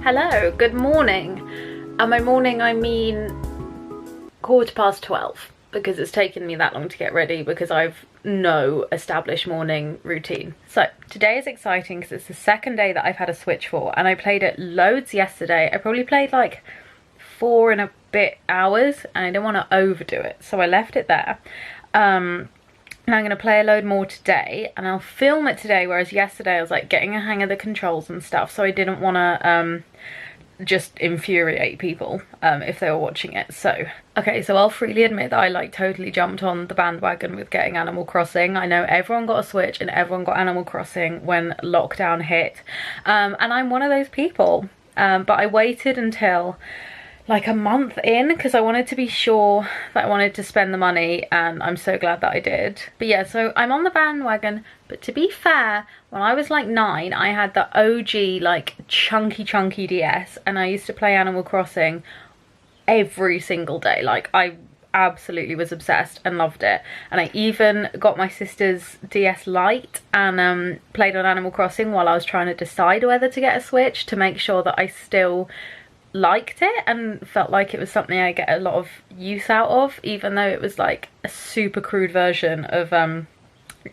Hello, good morning. And by morning I mean 12:15 because it's taken me that long to get ready because I've no established morning routine. So today is exciting because it's the second day that I've had a Switch for, and I played it loads yesterday. I probably played like 4 and a bit hours and I didn't want to overdo it, so I left it there. And I'm going to play a load more today and I'll film it today, whereas yesterday I was like getting a hang of the controls and stuff, so I didn't want to just infuriate people if they were watching it. So okay, so I'll freely admit that I like totally jumped on the bandwagon with getting Animal Crossing. I know everyone got a Switch and everyone got Animal Crossing when lockdown hit, and I'm one of those people, but I waited until like a month in because I wanted to be sure that I wanted to spend the money, and I'm so glad that I did. But yeah, so I'm on the bandwagon, but to be fair, when I was like 9 I had the OG like chunky DS and I used to play Animal Crossing every single day. Like I absolutely was obsessed and loved it, and I even got my sister's DS Lite and played on Animal Crossing while I was trying to decide whether to get a Switch, to make sure that I still liked it and felt like it was something I get a lot of use out of, even though it was like a super crude version of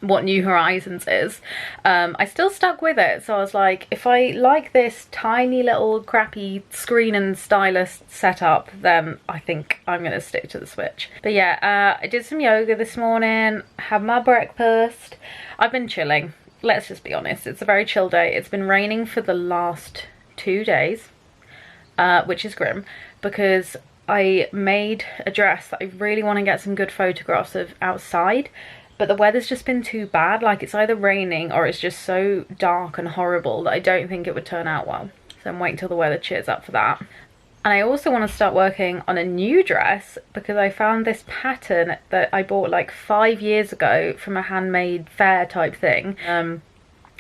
what New Horizons is. I still stuck with it, so I was like, if I like this tiny little crappy screen and stylus setup, then I think I'm gonna stick to the Switch. But yeah, I did some yoga this morning, had my breakfast. I've been chilling, let's just be honest. It's a very chill day. It's been raining for the last 2 days, which is grim, because I made a dress that I really want to get some good photographs of outside, but the weather's just been too bad. Like it's either raining or it's just so dark and horrible that I don't think it would turn out well. So I'm waiting till the weather cheers up for that. And I also want to start working on a new dress because I found this pattern that I bought like 5 years ago from a handmade fair type thing.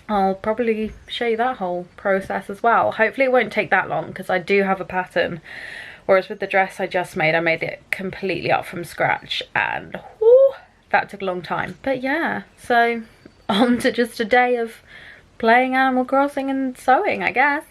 I'll probably show you that whole process as well. Hopefully it won't take that long because I do have a pattern, whereas with the dress I just made, I made it completely up from scratch, and whoo, that took a long time. But yeah, so on to just a day of playing Animal Crossing and sewing, I guess.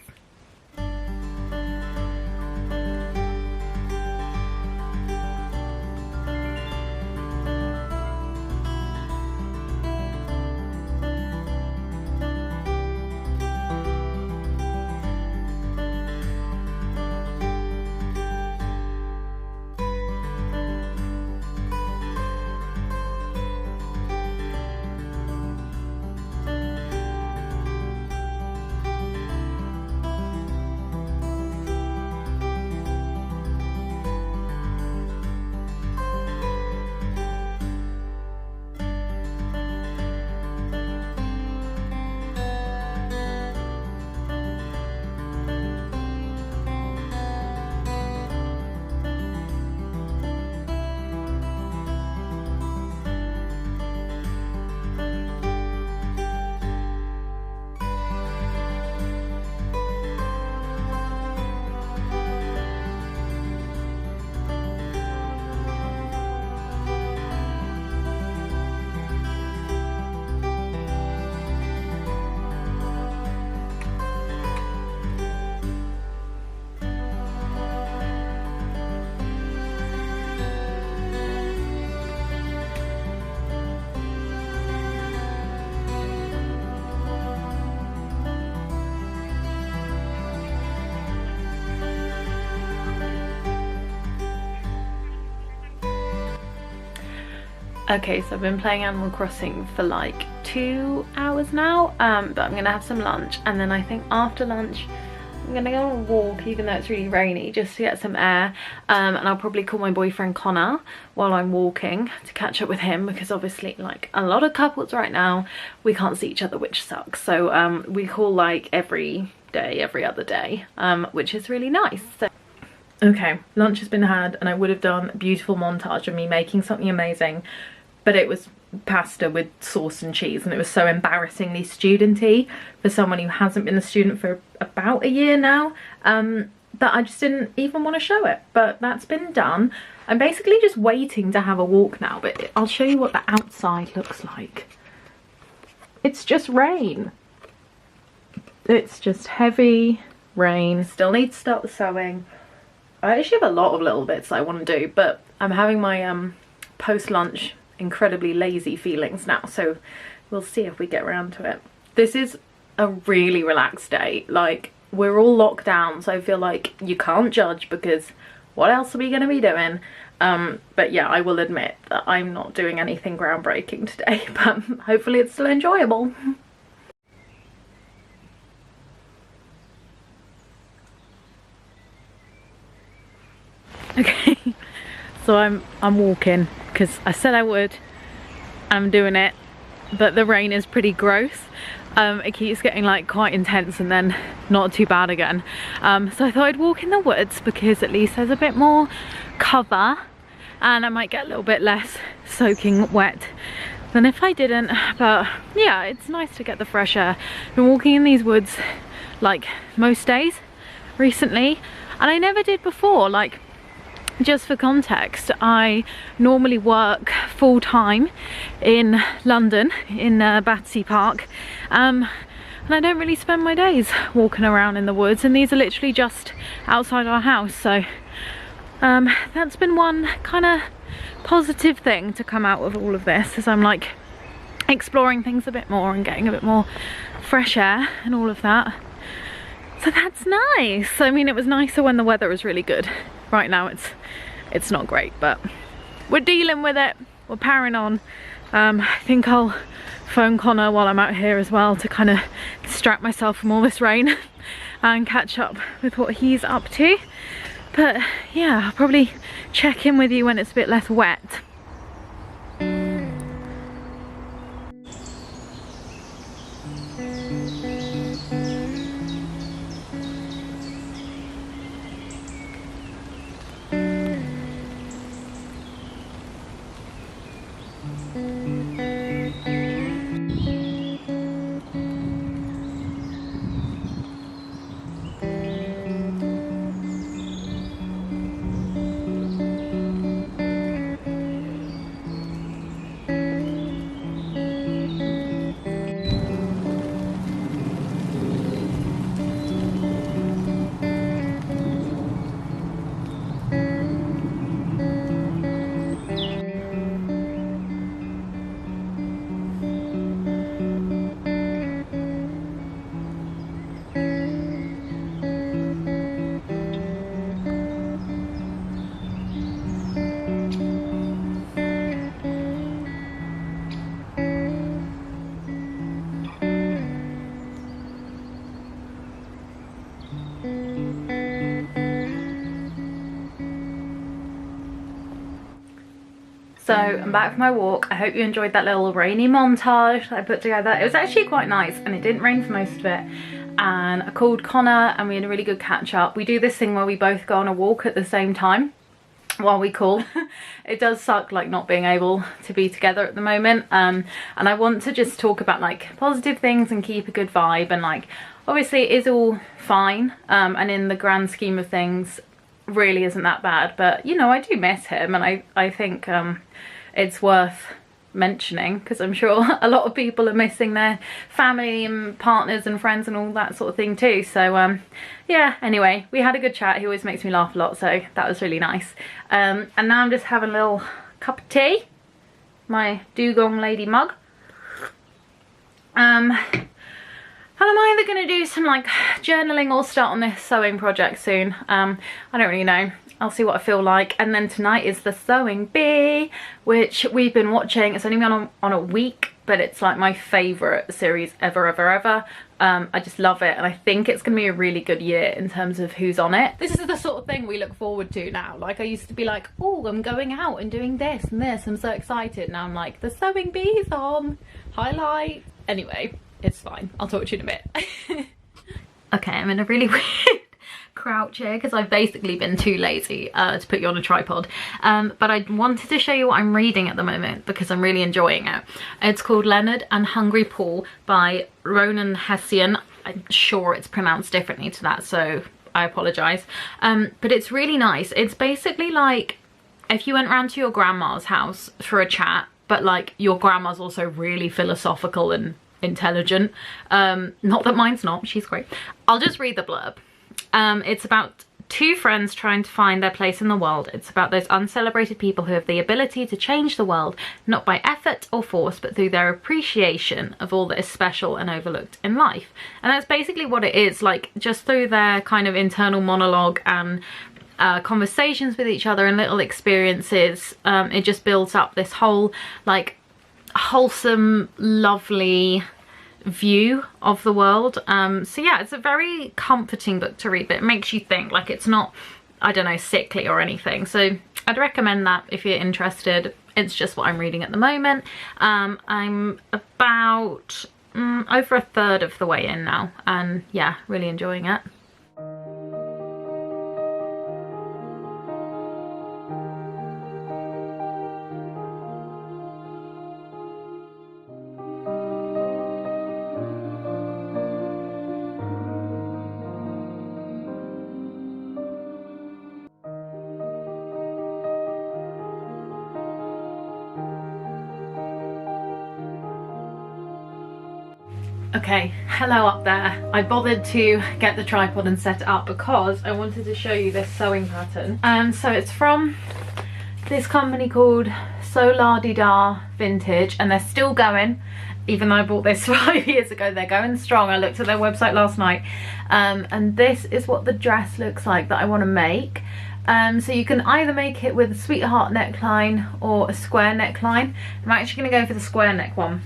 Okay, so I've been playing Animal Crossing for like 2 hours now, but I'm gonna have some lunch, and then I think after lunch I'm gonna go on a walk, even though it's really rainy, just to get some air, and I'll probably call my boyfriend Connor while I'm walking to catch up with him, because obviously like a lot of couples right now, we can't see each other, which sucks. So we call like every day, every other day, which is really nice. So okay, lunch has been had, and I would have done a beautiful montage of me making something amazing, but it was pasta with sauce and cheese, and it was so embarrassingly studenty for someone who hasn't been a student for about a year now, that I just didn't even want to show it. But that's been done. I'm basically just waiting to have a walk now, but I'll show you what the outside looks like. It's just rain. It's just heavy rain. Still need to start the sewing. I actually have a lot of little bits that I want to do, but I'm having my post-lunch incredibly lazy feelings now, so we'll see if we get around to it. This is a really relaxed day. Like, we're all locked down, so I feel like you can't judge because what else are we going to be doing? But yeah, I will admit that I'm not doing anything groundbreaking today, but hopefully it's still enjoyable. Okay, so I'm walking because I said I would. I'm doing it, but the rain is pretty gross. It keeps getting like quite intense and then not too bad again. So I thought I'd walk in the woods because at least there's a bit more cover and I might get a little bit less soaking wet than if I didn't. But yeah, it's nice to get the fresh air. I've been walking in these woods like most days recently, and I never did before. Like, just for context, I normally work full-time in London in Battersea Park, and I don't really spend my days walking around in the woods, and these are literally just outside our house. So that's been one kind of positive thing to come out of all of this, as I'm like exploring things a bit more and getting a bit more fresh air and all of that. So that's nice. I mean, it was nicer when the weather was really good. Right now it's not great, but we're dealing with it. We're powering on. I think I'll phone Connor while I'm out here as well to kind of distract myself from all this rain and catch up with what he's up to. But yeah, I'll probably check in with you when it's a bit less wet. So I'm back from my walk. I hope you enjoyed that little rainy montage that I put together. It was actually quite nice and it didn't rain for most of it. And I called Connor and we had a really good catch up. We do this thing where we both go on a walk at the same time while we call. It does suck like not being able to be together at the moment. And I want to just talk about like positive things and keep a good vibe, and like obviously it is all fine, and in the grand scheme of things really isn't that bad, but you know, I do miss him, and I think it's worth mentioning because I'm sure a lot of people are missing their family and partners and friends and all that sort of thing too. So yeah, anyway, we had a good chat. He always makes me laugh a lot, so that was really nice. And now I'm just having a little cup of tea, my dugong lady mug. And I'm either going to do some like journaling or start on this sewing project soon. I don't really know. I'll see what I feel like. And then tonight is the Sewing Bee, which we've been watching. It's only been on a week, but it's like my favourite series ever. I just love it, and I think it's going to be a really good year in terms of who's on it. This is the sort of thing we look forward to now. Like, I used to be like, oh, I'm going out and doing this and this. I'm so excited. Now I'm like, the Sewing Bee's on. Highlight. Anyway, it's fine. I'll talk to you in a bit. Okay, I'm in a really weird crouch here because I've basically been too lazy to put you on a tripod, but I wanted to show you what I'm reading at the moment because I'm really enjoying it. It's called Leonard and Hungry Paul by Ronan Hessian. I'm sure it's pronounced differently to that, so I apologise, but it's really nice. It's basically like if you went round to your grandma's house for a chat, but like your grandma's also really philosophical and intelligent. Not that mine's not, she's great. I'll just read the blurb. It's about two friends trying to find their place in the world. It's about those uncelebrated people who have the ability to change the world, not by effort or force, but through their appreciation of all that is special and overlooked in life. And that's basically what it is, like, just through their kind of internal monologue and conversations with each other and little experiences, it just builds up this whole, like, wholesome, lovely view of the world. So yeah, it's a very comforting book to read, but it makes you think. Like, it's not, I don't know, sickly or anything. So I'd recommend that if you're interested. It's just what I'm reading at the moment. I'm about over a third of the way in now, and yeah, really enjoying it. Okay, hello up there. I bothered to get the tripod and set it up because I wanted to show you this sewing pattern. So it's from this company called So La Di Da Vintage, and they're still going. Even though I bought this 5 years ago, they're going strong. I looked at their website last night, and this is what the dress looks like that I want to make. So you can either make it with a sweetheart neckline or a square neckline. I'm actually going to go for the square neck one,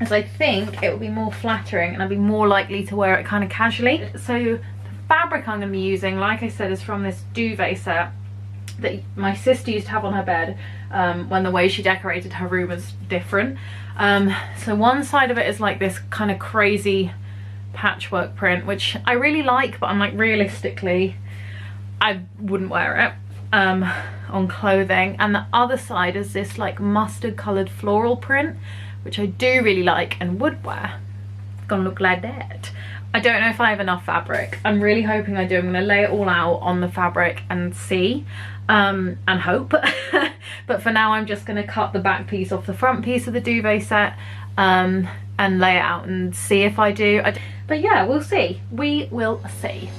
as I think it will be more flattering and I'll be more likely to wear it kind of casually. So the fabric I'm going to be using, like I said, is from this duvet set that my sister used to have on her bed when the way she decorated her room was different. So one side of it is like this kind of crazy patchwork print, which I really like, but I'm like, realistically, I wouldn't wear it on clothing. And the other side is this like mustard coloured floral print, which I do really like and would wear. It's gonna look like that. I don't know if I have enough fabric. I'm really hoping I do. I'm gonna lay it all out on the fabric and see, and hope. But for now, I'm just gonna cut the back piece off the front piece of the duvet set, and lay it out and see if I do. But yeah, we'll see. We will see.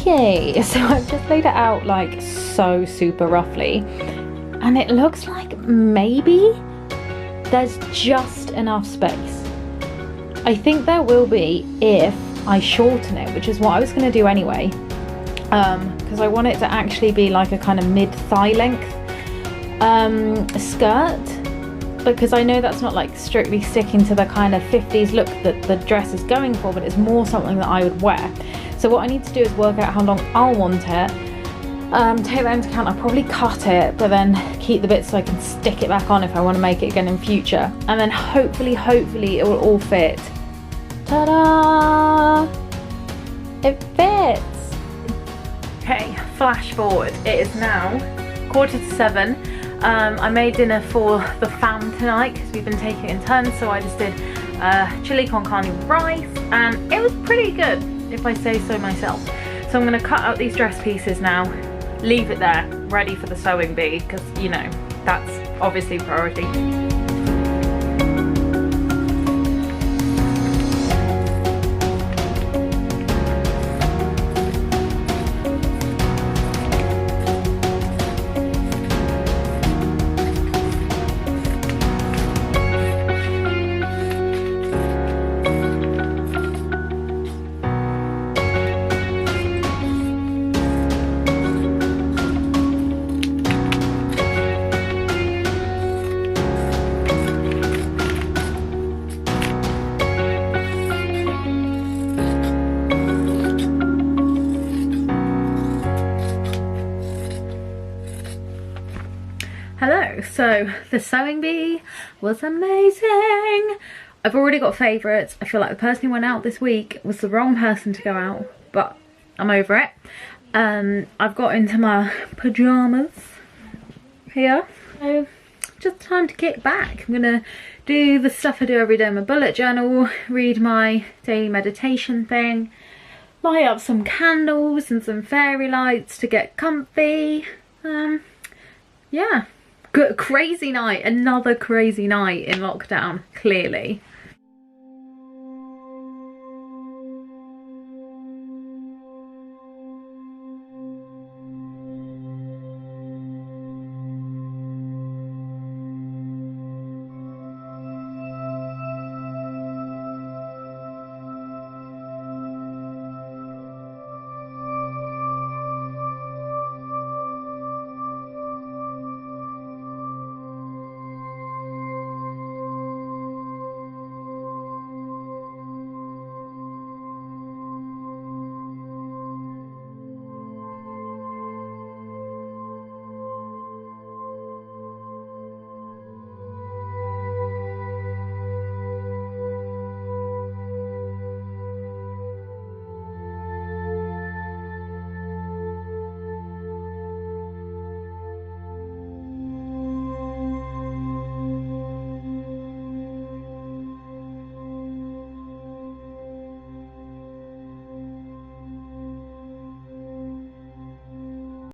Okay, so I've just laid it out like so super roughly, and it looks like maybe there's just enough space. I think there will be if I shorten it, which is what I was going to do anyway, because I want it to actually be like a kind of mid-thigh length skirt, because I know that's not like strictly sticking to the kind of 50s look that the dress is going for, but it's more something that I would wear. So what I need to do is work out how long I'll want it, take that into account. I'll probably cut it, but then keep the bits so I can stick it back on if I want to make it again in future. And then hopefully it will all fit. Ta-da! It fits! Okay, flash forward. It is now 7:15. I made dinner for the fam tonight because we've been taking it in turns, so I just did chili con carne with rice, and it was pretty good, if I say so myself. So I'm going to cut out these dress pieces now, leave it there, ready for the sewing bee, because, you know, that's obviously priority. Hello, so the sewing bee was amazing. I've already got favourites. I feel like the person who went out this week was the wrong person to go out, but I'm over it. I've got into my pyjamas here, so just time to kick back. I'm gonna do the stuff I do every day in my bullet journal, read my daily meditation thing, light up some candles and some fairy lights to get comfy. Yeah, good, crazy night, another crazy night in lockdown, clearly.